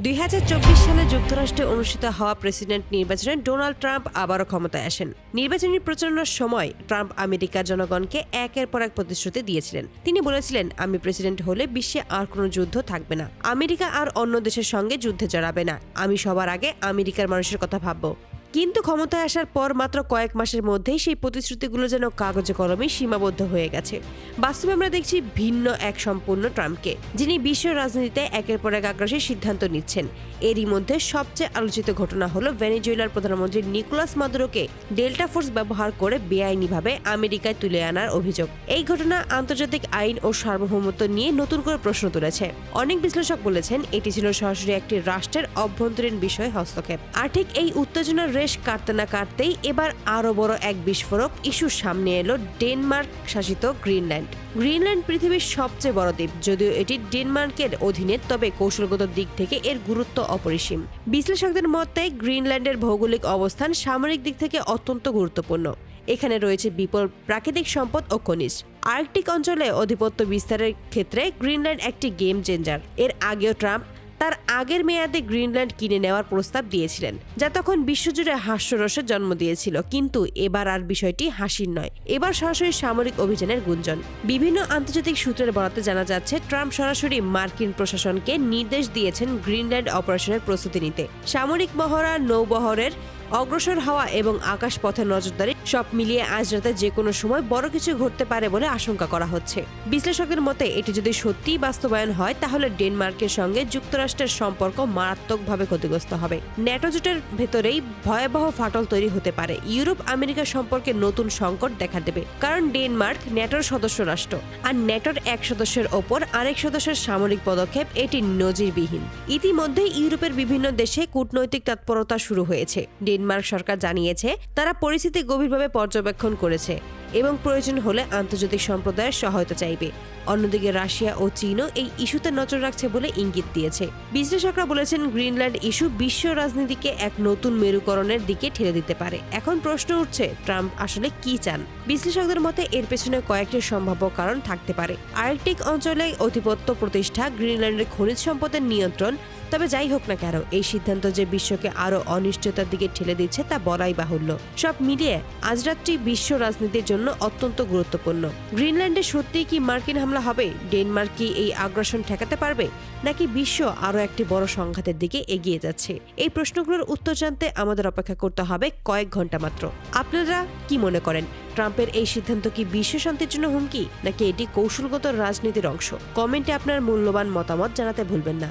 2024 সালে যুক্তরাষ্ট্রে অনুষ্ঠিত হওয়া প্রেসিডেন্ট নির্বাচনে ডোনাল্ড ট্রাম্প আবারও ক্ষমতায় আসেন। নির্বাচনী প্রচারণার সময় ট্রাম্প আমেরিকার জনগণকে একের পর এক প্রতিশ্রুতি দিয়েছিলেন। তিনি বলেছিলেন, আমি প্রেসিডেন্ট হলে বিশ্বে আর কোনো যুদ্ধ থাকবে না, আমেরিকা আর অন্য দেশের সঙ্গে যুদ্ধে জড়াবে না, আমি সবার আগে আমেরিকার মানুষের কথা ভাববো। কিন্তু ক্ষমতায় আসার পর মাত্র কয়েক মাসের মধ্যেই সেই প্রতিশ্রুতিগুলো যেন কাগজে কলমে সীমাবদ্ধ হয়ে গেছে। বাস্তবে আমরা দেখছি ভিন্ন এক সম্পূর্ণ ট্রাম্পকে, যিনি বিশ্ব রাজনীতিতে একের পর এক আগ্রাসী সিদ্ধান্ত নিচ্ছেন। এরই মধ্যে সবচেয়ে আলোচিত ঘটনা হলো ভেনেজুয়েলার প্রধানমন্ত্রী নিকোলাস মাদুরোকে ডেল্টা ফোর্স ব্যবহার করে বেআইনিভাবে আমেরিকায় তুলে আনার অভিযোগ। এই ঘটনা আন্তর্জাতিক আইন ও সার্বভৌমত্ব নিয়ে নতুন করে প্রশ্ন তুলেছে। অনেক বিশ্লেষক বলেছেন এটি ছিল সরাসরি একটি রাষ্ট্রের অভ্যন্তরীণ বিষয়ে হস্তক্ষেপ। আর ঠিক এই উত্তেজনার রেশ কাটতে না কাটতেই এবার আরো বড় এক বিস্ফোরক ইস্যুর সামনে এলো ডেনমার্ক শাসিত গ্রিনল্যান্ড। গ্রিনল্যান্ড পৃথিবীর সবচেয়ে বড় দ্বীপ। যদিও এটি ডেনমার্কের অধীনে, তবে কৌশলগত দিক থেকে এর গুরুত্ব অপরিসীম। বিশ্লেষকদের মতে গ্রিনল্যান্ডের ভৌগোলিক অবস্থান সামরিক দিক থেকে অত্যন্ত গুরুত্বপূর্ণ। এখানে রয়েছে বিপুল প্রাকৃতিক সম্পদ ও খনিজ। আর্কটিক অঞ্চলে আধিপত্য বিস্তারের ক্ষেত্রে গ্রিনল্যান্ড একটি গেম চেঞ্জার। এর আগেও ট্রাম্প তার আগের মেয়াদে গ্রিনল্যান্ড কিনে নেওয়ার প্রস্তাব দিয়েছিলেন, যা তখন বিশ্বজুড়ে হাস্যরসের জন্ম দিয়েছিল। কিন্তু এবার আর বিষয়টি হাসির নয়, এবার সরাসরি সামরিক অভিযানের গুঞ্জন। বিভিন্ন আন্তর্জাতিক সূত্রের বরাতে জানা যাচ্ছে ট্রাম্প সরাসরি মার্কিন প্রশাসনকে নির্দেশ দিয়েছেন গ্রিনল্যান্ড অপারেশনের প্রস্তুতি নিতে। সামরিক মহড়া, নৌবহরের অগ্রসর হওয়া এবং আকাশপথের নজরদারি সব মিলিয়ে আজ রাতে যে কোনো সময় বড় কিছু ঘটতে পারে বলে আশঙ্কা করা হচ্ছে। বিশ্লেষকদের মতে এটি যদি সত্যিই বাস্তবায়ন হয়, তাহলে ডেনমার্কের সঙ্গে যুক্তরাষ্ট্রের সম্পর্ক মারাত্মকভাবে ক্ষতিগ্রস্ত হবে। ন্যাটো জোটের ভেতরেই ভয়াবহ ফাটল তৈরি হতে পারে। ইউরোপ আমেরিকা সম্পর্কে নতুন সংকট দেখা দেবে, কারণ ডেনমার্ক ন্যাটোর সদস্য রাষ্ট্র, আর ন্যাটোর এক সদস্যের ওপর আরেক সদস্যের সামরিক পদক্ষেপ এটি নজিরবিহীন। ইতিমধ্যে ইউরোপের বিভিন্ন দেশে কূটনৈতিক তৎপরতা শুরু হয়েছে। ডেনমার্ক সরকার জানিয়েছে তারা পরিস্থিতি গভীরভাবে পর্যবেক্ষণ করেছে এবং প্রয়োজন হলে আন্তর্জাতিক সম্প্রদায়ের সহায়তা চাইবে। অন্যদিকে রাশিয়া ও চীনও এই ইস্যুতে নজর রাখছে বলে ইঙ্গিত দিয়েছে। বিশ্লেষকরা বলেছেন গ্রিনল্যান্ড ইস্যু বিশ্ব রাজনীতিকে এক নতুন মেরুকরণের দিকে ঠেলে দিতে পারে। এখন প্রশ্ন উঠছে, ট্রাম্প আসলে কি চান? বিশ্লেষকদের মতে এর পেছনে কয়েকটি সম্ভাব্য কারণ থাকতে পারে। আর্কটিক অঞ্চলে আধিপত্য প্রতিষ্ঠা, গ্রিনল্যান্ডের খনিজ সম্পদের নিয়ন্ত্রণ। তবে যাই হোক না কেন, এই সিদ্ধান্ত যে বিশ্বকে আরো অনিশ্চয়তার দিকে ঠেলে দিচ্ছে তা বলাই বাহুল্য। সব মিলিয়ে আজ রাতটি বিশ্ব রাজনীতির জন্য অত্যন্ত গুরুত্বপূর্ণ। গ্রিনল্যান্ডে সত্যিই কি মার্কিন হামলা হবে? ডেনমার্ক কি এই আগ্রাসন ঠেকাতে পারবে, নাকি বিশ্ব আরো একটি বড় সংঘাতের দিকে এগিয়ে যাচ্ছে? এই প্রশ্নগুলোর উত্তর জানতে আমাদের অপেক্ষা করতে হবে কয়েক ঘন্টা মাত্র। আপনারা কি মনে করেন, ট্রাম্পের এই সিদ্ধান্ত কি বিশ্ব শান্তির জন্য হুমকি, নাকি এটি কৌশলগত রাজনীতির অংশ? কমেন্টে আপনার মূল্যবান মতামত জানাতে ভুলবেন না।